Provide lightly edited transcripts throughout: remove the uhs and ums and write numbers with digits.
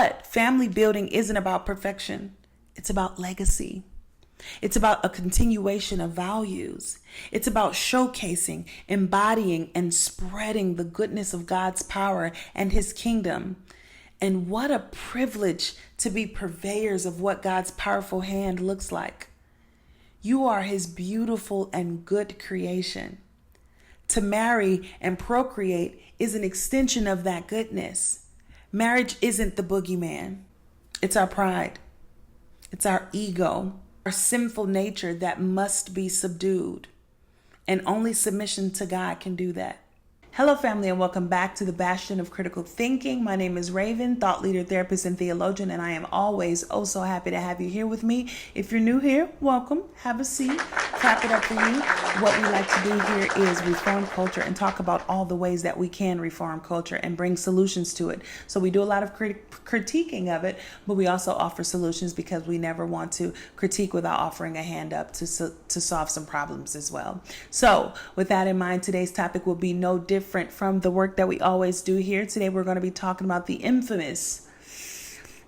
But family building isn't about perfection. It's about legacy. It's about a continuation of values. It's about showcasing, embodying, and spreading the goodness of God's power and his kingdom. And what a privilege to be purveyors of what God's powerful hand looks like. You are his beautiful and good creation. To marry and procreate is an extension of that goodness. Marriage isn't the boogeyman. It's our pride. It's our ego, our sinful nature that must be subdued. And only submission to God can do that. Hello, family, and welcome back to the Bastion of Critical Thinking. My name is Raven, thought leader, therapist, and theologian, and I am always so happy to have you here with me. If you're new here, welcome. Have a seat. Clap it up for you. What we like to do here is reform culture and talk about all the ways that we can reform culture and bring solutions to it. So we do a lot of critiquing of it, but we also offer solutions because we never want to critique without offering a hand up to solve some problems as well. So with that in mind, today's topic will be no different from the work that we always do here. Today we're going to be talking about the infamous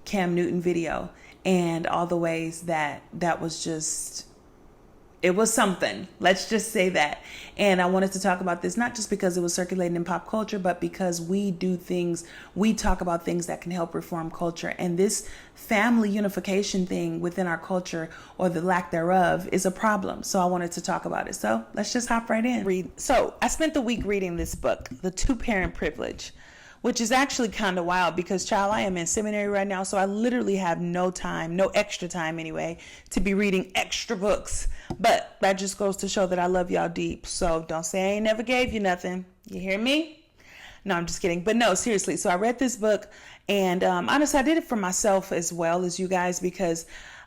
Cam Newton video and all the ways that was just, it was something. Let's just say that. And I wanted to talk about this not just because it was circulating in pop culture, but because we talk about things that can help reform culture. And this family unification thing within our culture, or the lack thereof, is a problem. So I wanted to talk about it. So let's just hop right in. So I spent the week reading this book, The Two-Parent Privilege, which is actually kind of wild because, child, I am in seminary right now, so I literally have no time, no extra time anyway, to be reading extra books. But that just goes to show that I love y'all deep. So don't say I ain't never gave you nothing. You hear me? No, I'm just kidding. But no, seriously. So I read this book, and honestly, I did it for myself as well as you guys, because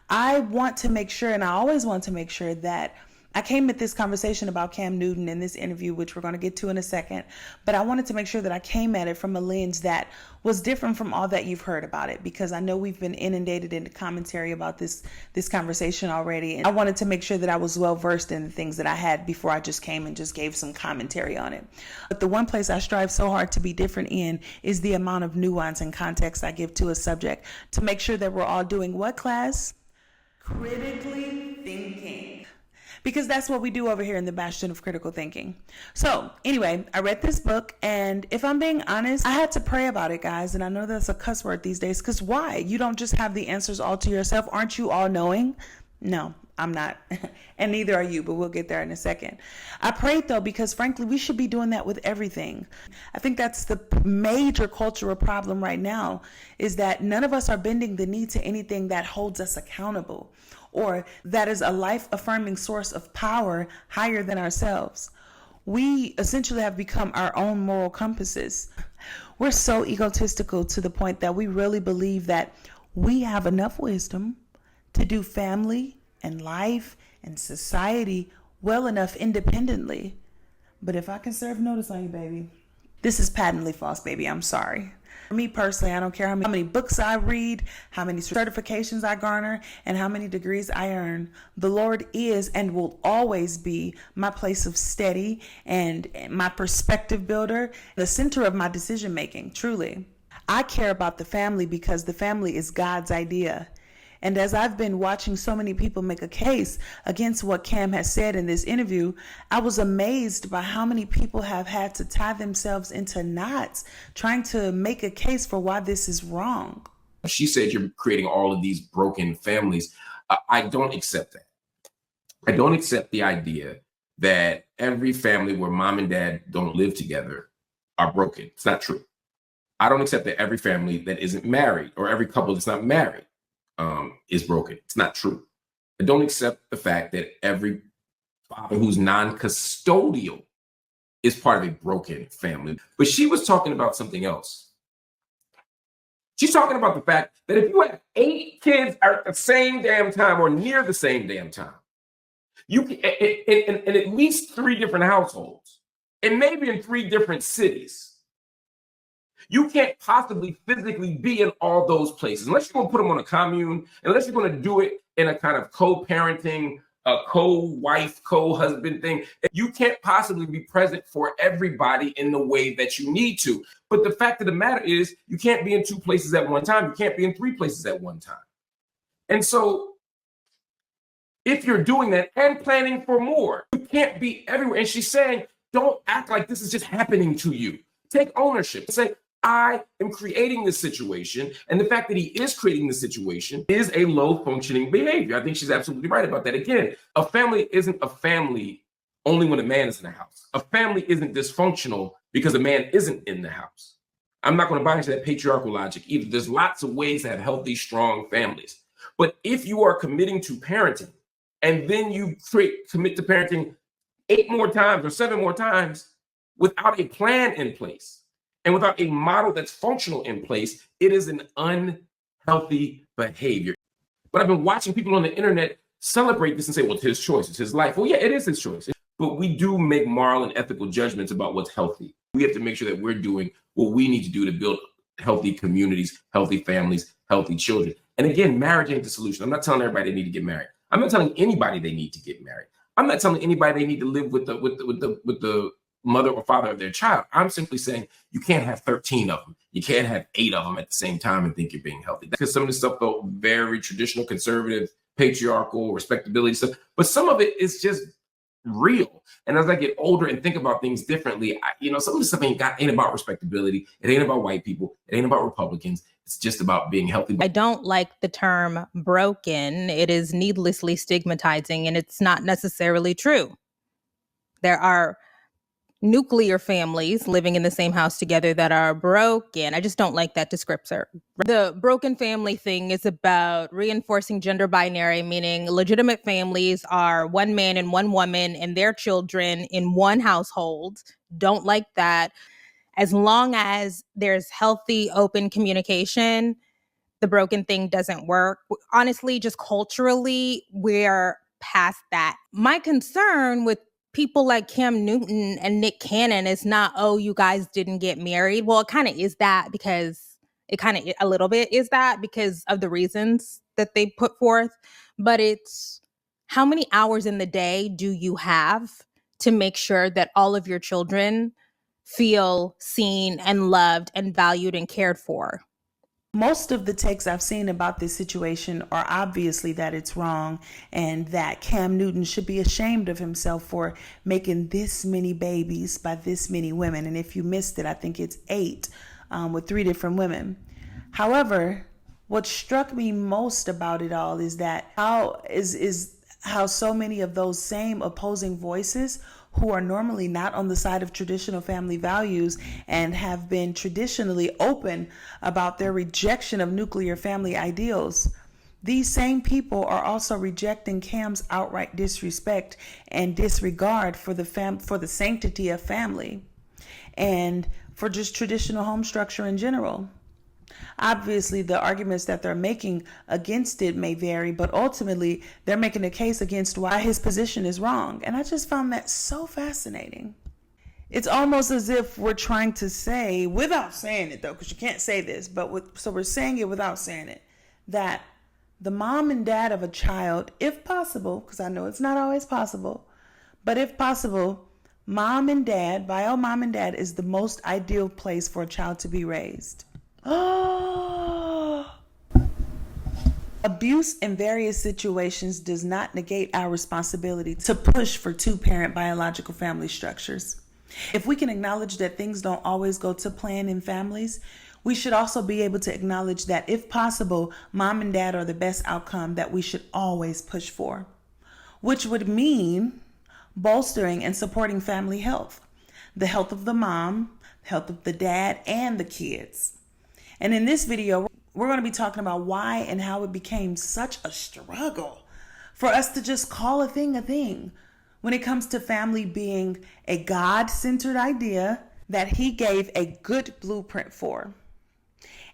I want to make sure, and I always want to make sure, that I came at this conversation about Cam Newton in this interview, which we're going to get to in a second, but I wanted to make sure that I came at it from a lens that was different from all that you've heard about it, because I know we've been inundated into commentary about this conversation already, and I wanted to make sure that I was well versed in the things that I had before I just came and just gave some commentary on it. But the one place I strive so hard to be different in is the amount of nuance and context I give to a subject, to make sure that we're all doing what class? Critically thinking. Because that's what we do over here in the Bastion of Critical Thinking. So anyway, I read this book, and if I'm being honest, I had to pray about it, guys. And I know that's a cuss word these days, because why? You don't just have the answers all to yourself. Aren't you all knowing? No, I'm not. And neither are you, but we'll get there in a second. I prayed, though, because frankly, we should be doing that with everything. I think that's the major cultural problem right now, is that none of us are bending the knee to anything that holds us accountable, or that is a life-affirming source of power higher than ourselves. We essentially have become our own moral compasses. We're so egotistical to the point that we really believe that we have enough wisdom to do family and life and society well enough independently. But if I can serve notice on you, baby, this is patently false, baby. I'm sorry. For me personally, I don't care how many books I read, how many certifications I garner, and how many degrees I earn. The Lord is and will always be my place of steady and my perspective builder, the center of my decision making, truly. I care about the family because the family is God's idea. And as I've been watching so many people make a case against what Cam has said in this interview, I was amazed by how many people have had to tie themselves into knots trying to make a case for why this is wrong. She said you're creating all of these broken families. I don't accept that. I don't accept the idea that every family where mom and dad don't live together are broken. It's not true. I don't accept that every family that isn't married, or every couple that's not married, is broken. It's not true. I don't accept the fact that every father who's non-custodial is part of a broken family. But she was talking about something else. She's talking about the fact that if you have 8 kids at the same damn time, or near the same damn time, you can, in at least 3 different households, and maybe in 3 different cities, you can't possibly physically be in all those places unless you're going to put them on a commune, unless you're going to do it in a kind of co-parenting a co-wife, co-husband thing. You can't possibly be present for everybody in the way that you need to. But the fact of the matter is, you can't be in two places at one time. You can't be in three places at one time. And so if you're doing that and planning for more, you can't be everywhere. And she's saying, don't act like this is just happening to you. Take ownership. Say, I am creating this situation. And the fact that he is creating this situation is a low functioning behavior. I think she's absolutely right about that. Again, a family isn't a family only when a man is in the house. A family isn't dysfunctional because a man isn't in the house. I'm not going to buy into that patriarchal logic either. There's lots of ways to have healthy, strong families. But if you are committing to parenting and then you commit to parenting 8 more times or 7 more times without a plan in place, and without a model that's functional in place, it is an unhealthy behavior. But I've been watching people on the internet celebrate this and say, well, it's his choice, it's his life. Well, yeah, it is his choice. But we do make moral and ethical judgments about what's healthy. We have to make sure that we're doing what we need to do to build healthy communities, healthy families, healthy children. And again, marriage ain't the solution. I'm not telling everybody they need to get married. I'm not telling anybody they need to get married. I'm not telling anybody they need to live with the mother or father of their child. I'm simply saying you can't have 13 of them. You can't have 8 of them at the same time and think you're being healthy. Because some of this stuff felt very traditional, conservative, patriarchal, respectability stuff. But some of it is just real. And as I get older and think about things differently, some of this stuff ain't about respectability. It ain't about white people. It ain't about Republicans. It's just about being healthy. I don't like the term broken. It is needlessly stigmatizing, and it's not necessarily true. There are nuclear families living in the same house together that are broken. I just don't like that descriptor. The broken family thing is about reinforcing gender binary, meaning legitimate families are one man and one woman and their children in one household. Don't like that. As long as there's healthy, open communication, the broken thing doesn't work. Honestly, just culturally, we're past that. My concern with people like Cam Newton and Nick Cannon is not, oh, you guys didn't get married. Well, it kind of is that because a little bit is that because of the reasons that they put forth. But it's how many hours in the day do you have to make sure that all of your children feel seen and loved and valued and cared for? Most of the takes I've seen about this situation are obviously that it's wrong and that Cam Newton should be ashamed of himself for making this many babies by this many women. And if you missed it, I think it's 8 with 3 different women. However, what struck me most about it all is that how so many of those same opposing voices who are normally not on the side of traditional family values and have been traditionally open about their rejection of nuclear family ideals, these same people are also rejecting Cam's outright disrespect and disregard for the sanctity of family and for just traditional home structure in general. Obviously, the arguments that they're making against it may vary, but ultimately, they're making a case against why his position is wrong. And I just found that so fascinating. It's almost as if we're trying to say, without saying it though, because you can't say this, so we're saying it without saying it, that the mom and dad of a child, if possible, because I know it's not always possible, but if possible, bio mom and dad is the most ideal place for a child to be raised. Abuse in various situations does not negate our responsibility to push for 2-parent biological family structures. If we can acknowledge that things don't always go to plan in families, we should also be able to acknowledge that if possible, mom and dad are the best outcome that we should always push for, which would mean bolstering and supporting family health, the health of the mom, health of the dad, and the kids. And in this video, we're going to be talking about why and how it became such a struggle for us to just call a thing when it comes to family being a God-centered idea that he gave a good blueprint for.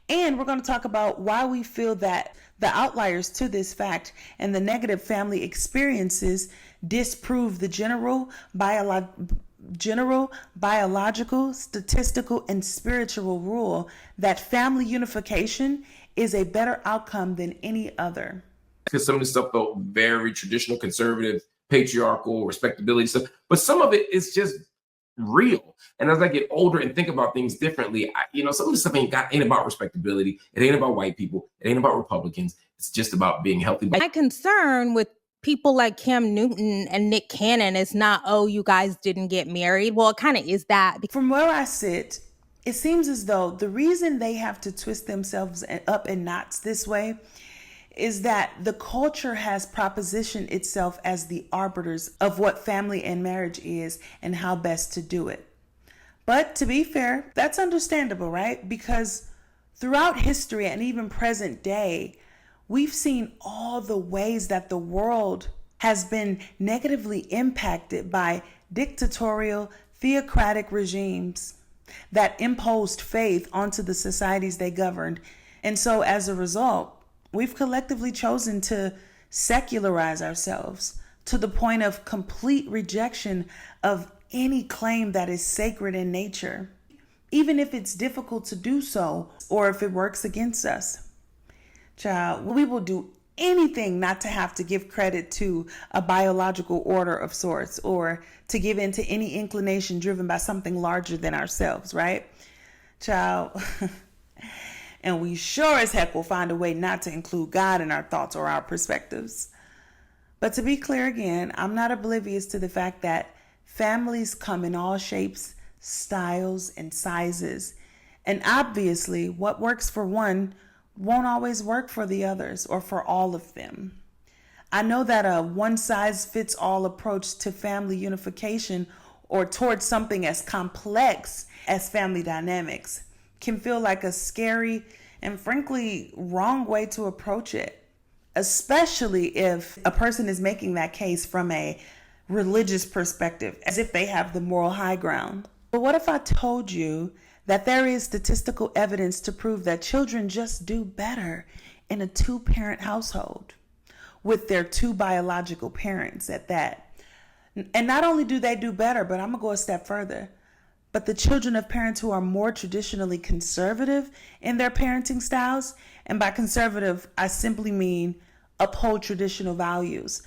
And we're going to talk about why we feel that the outliers to this fact and the negative family experiences disprove the general biological, statistical, and spiritual rule that family unification is a better outcome than any other. because some of this stuff felt very traditional, conservative, patriarchal, respectability stuff. But some of it is just real. And as I get older and think about things differently, some of this stuff ain't about respectability. It ain't about white people. It ain't about Republicans. It's just about being healthy. My concern with people like Cam Newton and Nick Cannon is not, oh, you guys didn't get married. Well, it kind of is that. From where I sit, it seems as though the reason they have to twist themselves up in knots this way is that the culture has propositioned itself as the arbiters of what family and marriage is and how best to do it. But to be fair, that's understandable, right? Because throughout history and even present day, we've seen all the ways that the world has been negatively impacted by dictatorial, theocratic regimes that imposed faith onto the societies they governed. And so as a result, we've collectively chosen to secularize ourselves to the point of complete rejection of any claim that is sacred in nature, even if it's difficult to do so or if it works against us. Child, we will do anything not to have to give credit to a biological order of sorts or to give in to any inclination driven by something larger than ourselves, right? Child, and we sure as heck will find a way not to include God in our thoughts or our perspectives. But to be clear again, I'm not oblivious to the fact that families come in all shapes, styles, and sizes. And obviously, what works for one won't always work for the others or for all of them. I know that a one-size-fits-all approach to family unification or towards something as complex as family dynamics can feel like a scary and frankly wrong way to approach it, especially if a person is making that case from a religious perspective, as if they have the moral high ground. But what if I told you that there is statistical evidence to prove that children just do better in a two-parent household with their two biological parents at that? And not only do they do better, but I'm gonna go a step further, but the children of parents who are more traditionally conservative in their parenting styles, and by conservative, I simply mean uphold traditional values,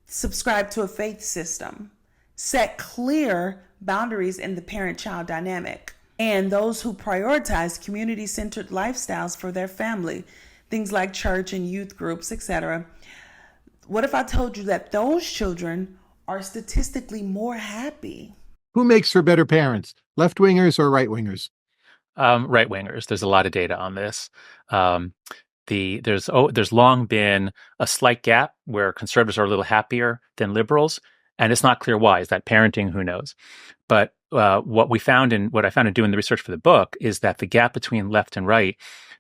subscribe to a faith system, set clear boundaries in the parent-child dynamic, and those who prioritize community-centered lifestyles for their family, things like church and youth groups, etc. What if I told you that those children are statistically more happy? Who makes for better parents, left-wingers or right-wingers? Right-wingers. There's a lot of data on this. There's long been a slight gap where conservatives are a little happier than liberals, and it's not clear why. Is that parenting? Who knows? But what I found in doing the research for the book is that the gap between left and right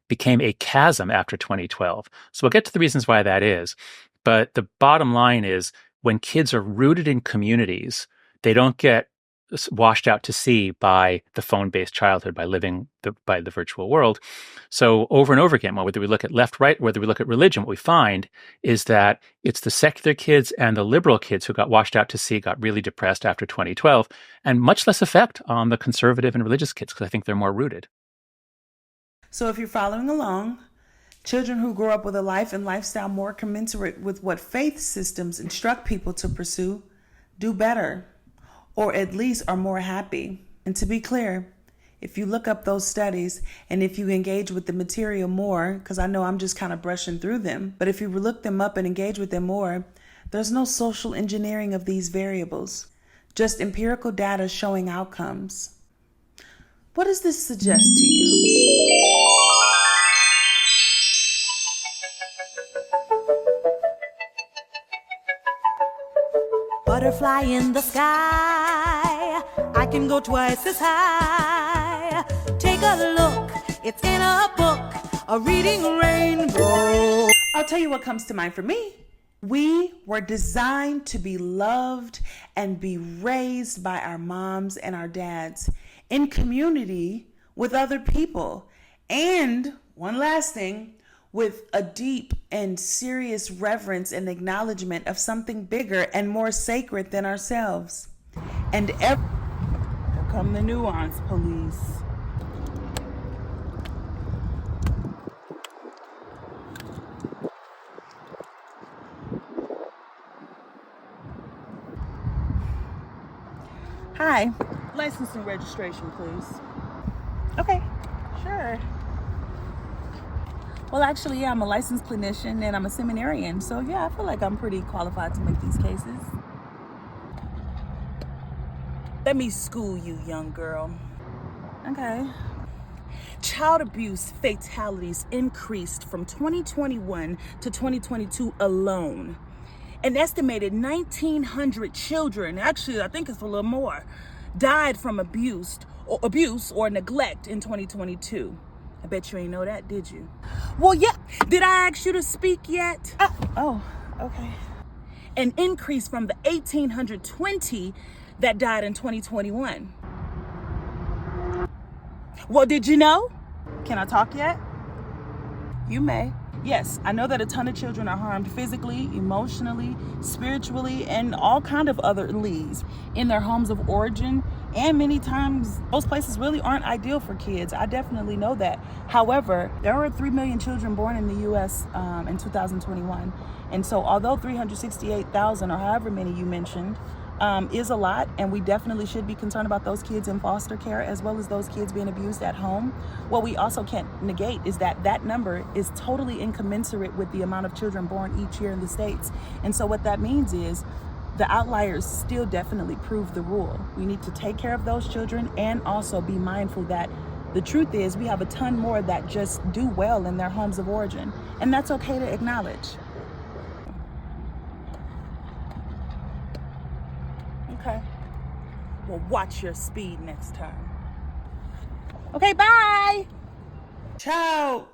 became a chasm after 2012. So we'll get to the reasons why that is. But the bottom line is when kids are rooted in communities, they don't get washed out to sea by the phone-based childhood, by living by the virtual world. So over and over again, whether we look at left, right, whether we look at religion, what we find is that it's the secular kids and the liberal kids who got washed out to sea, got really depressed after 2012, and much less effect on the conservative and religious kids because I think they're more rooted. So if you're following along, children who grow up with a life and lifestyle more commensurate with what faith systems instruct people to pursue do better, or at least are more happy. And to be clear, if you look up those studies and if you engage with the material more, because I know I'm just kind of brushing through them, but if you look them up and engage with them more, there's no social engineering of these variables, just empirical data showing outcomes. What does this suggest to you? Butterfly in the sky, I can go twice as high. Take a look, it's in a book, a reading rainbow. I'll tell you what comes to mind for me. We were designed to be loved and be raised by our moms and our dads in community with other people. And one last thing, with a deep and serious reverence and acknowledgement of something bigger and more sacred than ourselves. And here come the Nuance Police. Hi. License and registration, please. Okay, sure. Well, actually, yeah, I'm a licensed clinician and I'm a seminarian. So, yeah, I feel like I'm pretty qualified to make these cases. Let me school you, young girl. Okay. Child abuse fatalities increased from 2021 to 2022 alone. An estimated 1,900 children, actually, I think it's a little more, died from abuse or neglect in 2022. I bet you ain't know that, did you? Well, yeah. Did I ask you to speak yet? Oh, okay. An increase from the 1,820 that died in 2021. Well, did you know? Can I talk yet? You may. Yes, I know that a ton of children are harmed physically, emotionally, spiritually, and all kind of other leads in their homes of origin. And many times, those places really aren't ideal for kids. I definitely know that. However, there were 3 million children born in the U.S. In 2021. And so although 368,000 or however many you mentioned is a lot, and we definitely should be concerned about those kids in foster care as well as those kids being abused at home. What we also can't negate is that that number is totally incommensurate with the amount of children born each year in the States. And so what that means is the outliers still definitely prove the rule. We need to take care of those children and also be mindful that the truth is we have a ton more that just do well in their homes of origin. And that's okay to acknowledge. Okay. Well, watch your speed next time. Okay, bye. Ciao.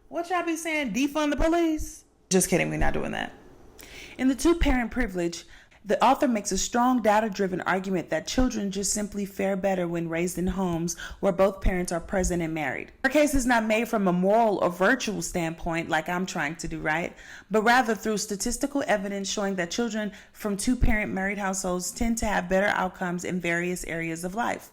What y'all be saying? Defund the police? Just kidding, we're not doing that. In The Two-Parent Privilege, the author makes a strong data-driven argument that children just simply fare better when raised in homes where both parents are present and married. Her case is not made from a moral or virtual standpoint like I'm trying to do, right? But rather through statistical evidence showing that children from two-parent married households tend to have better outcomes in various areas of life.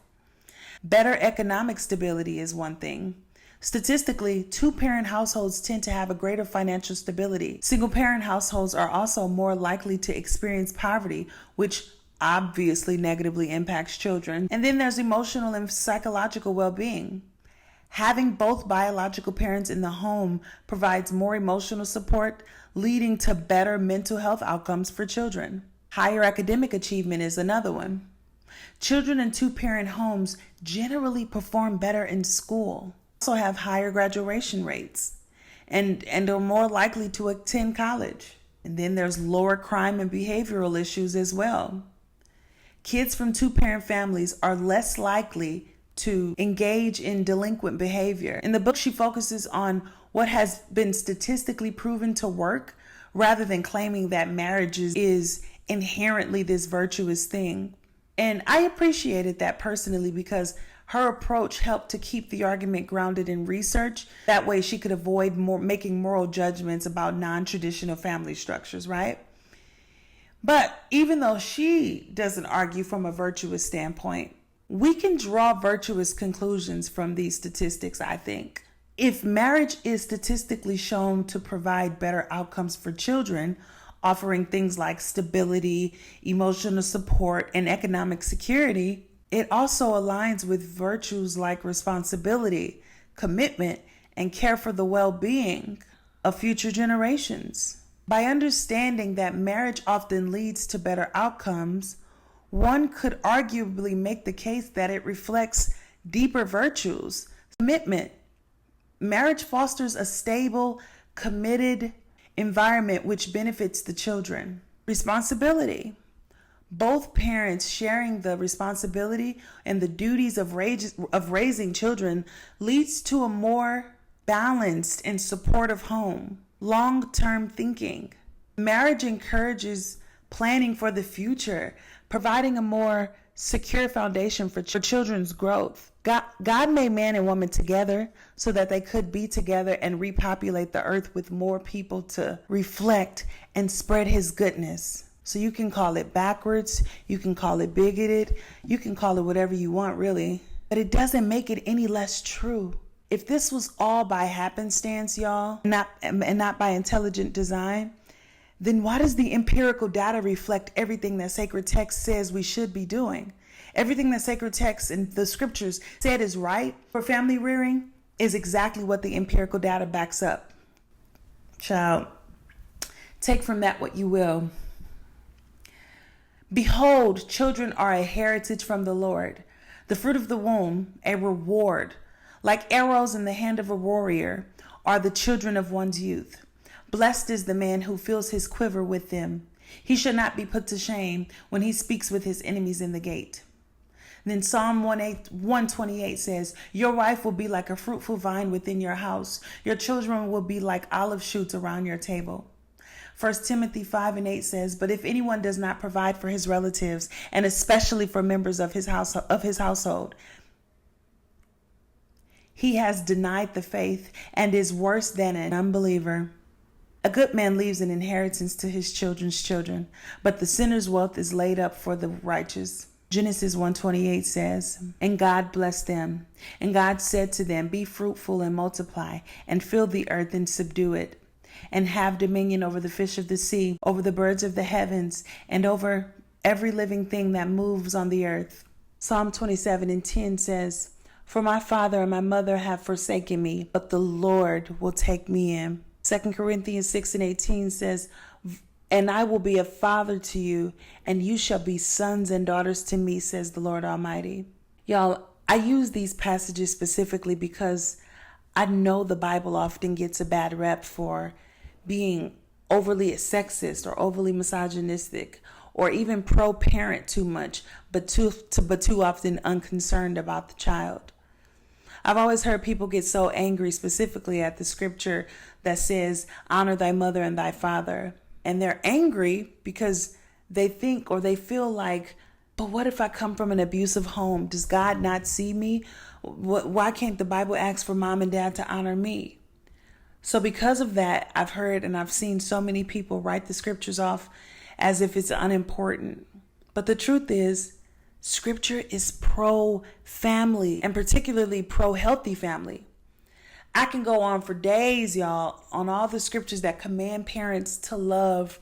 Better economic stability is one thing. Statistically, two-parent households tend to have a greater financial stability. Single-parent households are also more likely to experience poverty, which obviously negatively impacts children. And then there's emotional and psychological well-being. Having both biological parents in the home provides more emotional support, leading to better mental health outcomes for children. Higher academic achievement is another one. Children in two-parent homes generally perform better in school. Also have higher graduation rates and are more likely to attend college. And then there's lower crime and behavioral issues as well. Kids from two-parent families are less likely to engage in delinquent behavior. In the book, she focuses on what has been statistically proven to work rather than claiming that marriage is inherently this virtuous thing. And I appreciated that personally because her approach helped to keep the argument grounded in research. That way she could avoid making moral judgments about non-traditional family structures, right? But even though she doesn't argue from a virtuous standpoint, we can draw virtuous conclusions from these statistics, I think. If marriage is statistically shown to provide better outcomes for children, offering things like stability, emotional support, and economic security, it also aligns with virtues like responsibility, commitment, and care for the well-being of future generations. By understanding that marriage often leads to better outcomes, one could arguably make the case that it reflects deeper virtues. Commitment. Marriage fosters a stable, committed environment which benefits the children. Responsibility. Both parents sharing the responsibility and the duties of raising children leads to a more balanced and supportive home. Long-term thinking. Marriage encourages planning for the future, providing a more secure foundation for children's growth. God made man and woman together so that they could be together and repopulate the earth with more people to reflect and spread his goodness. So you can call it backwards, you can call it bigoted, you can call it whatever you want really, but it doesn't make it any less true. If this was all by happenstance, y'all, and not by intelligent design, then why does the empirical data reflect everything that sacred text says we should be doing? Everything that sacred text and the scriptures said is right for family rearing is exactly what the empirical data backs up. Child, take from that what you will. Behold, children are a heritage from the Lord, the fruit of the womb, a reward. Like arrows in the hand of a warrior are the children of one's youth. Blessed is the man who fills his quiver with them. He shall not be put to shame when he speaks with his enemies in the gate. Then Psalm 128 says, your wife will be like a fruitful vine within your house. Your children will be like olive shoots around your table. 1 Timothy 5:8 says, but if anyone does not provide for his relatives, and especially for members of his household, he has denied the faith and is worse than an unbeliever. A good man leaves an inheritance to his children's children, but the sinner's wealth is laid up for the righteous. Genesis 1:28 says, and God blessed them. And God said to them, be fruitful and multiply, and fill the earth and subdue it, and have dominion over the fish of the sea, over the birds of the heavens, and over every living thing that moves on the earth. Psalm 27:10 says, for my father and my mother have forsaken me, but the Lord will take me in. 2 Corinthians 6:18 says, and I will be a father to you, and you shall be sons and daughters to me, says the Lord Almighty. Y'all, I use these passages specifically because I know the Bible often gets a bad rep for being overly sexist or overly misogynistic, or even pro-parent too much, but too often unconcerned about the child. I've always heard people get so angry specifically at the scripture that says, honor thy mother and thy father. And they're angry because they think or they feel like, but what if I come from an abusive home? Does God not see me? Why can't the Bible ask for mom and dad to honor me? So because of that, I've heard and I've seen so many people write the scriptures off as if it's unimportant. But the truth is, scripture is pro-family, and particularly pro-healthy family. I can go on for days, y'all, on all the scriptures that command parents to love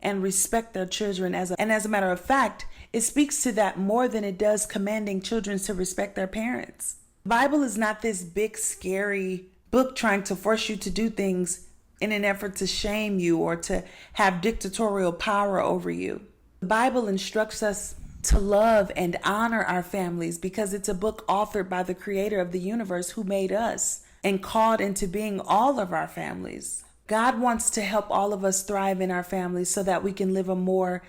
and respect their children. And as a matter of fact, it speaks to that more than it does commanding children to respect their parents. The Bible is not this big, scary book trying to force you to do things in an effort to shame you or to have dictatorial power over you. The Bible instructs us to love and honor our families because it's a book authored by the creator of the universe who made us and called into being all of our families. God wants to help all of us thrive in our families so that we can live a more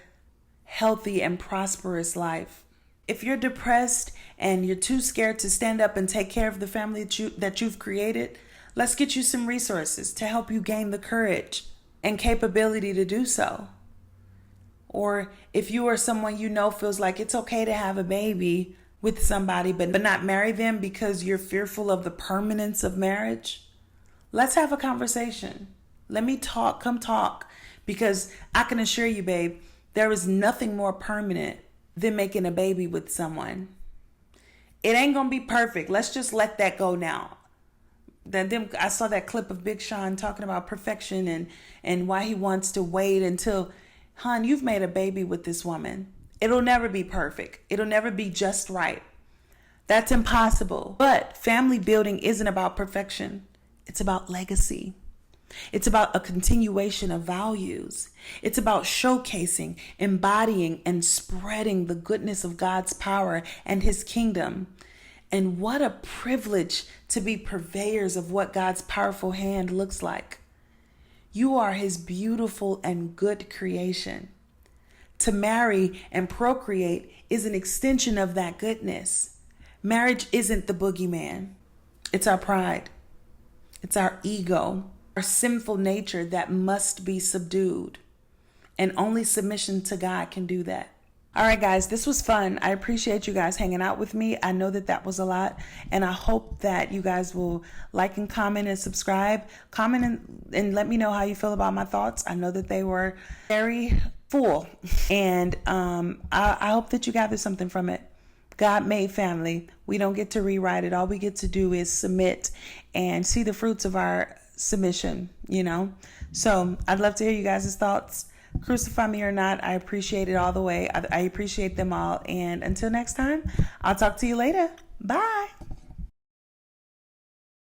healthy and prosperous life. If you're depressed and you're too scared to stand up and take care of the family that you've created, let's get you some resources to help you gain the courage and capability to do so. Or if you are someone you know feels like it's okay to have a baby with somebody but not marry them because you're fearful of the permanence of marriage, let's have a conversation. Let me talk, come talk, because I can assure you, babe, there is nothing more permanent than making a baby with someone. It ain't gonna be perfect. Let's just let that go now. I saw that clip of Big Sean talking about perfection and why he wants to wait until, hon, you've made a baby with this woman. It'll never be perfect. It'll never be just right. That's impossible. But family building isn't about perfection. It's about legacy. It's about a continuation of values. It's about showcasing, embodying, and spreading the goodness of God's power and his kingdom. And what a privilege to be purveyors of what God's powerful hand looks like. You are his beautiful and good creation. To marry and procreate is an extension of that goodness. Marriage isn't the boogeyman. It's our pride. It's our ego, our sinful nature that must be subdued. And only submission to God can do that. All right, guys, this was fun. I appreciate you guys hanging out with me. I know that was a lot, and I hope that you guys will like and comment and subscribe. Comment and let me know how you feel about my thoughts. I know that they were very full, and I hope that you gather something from it. God made family. We don't get to rewrite it. All we get to do is submit and see the fruits of our submission, you know? So I'd love to hear you guys' thoughts. Crucify me or not, I appreciate it all the way. I appreciate them all. And until next time, I'll talk to you later. Bye.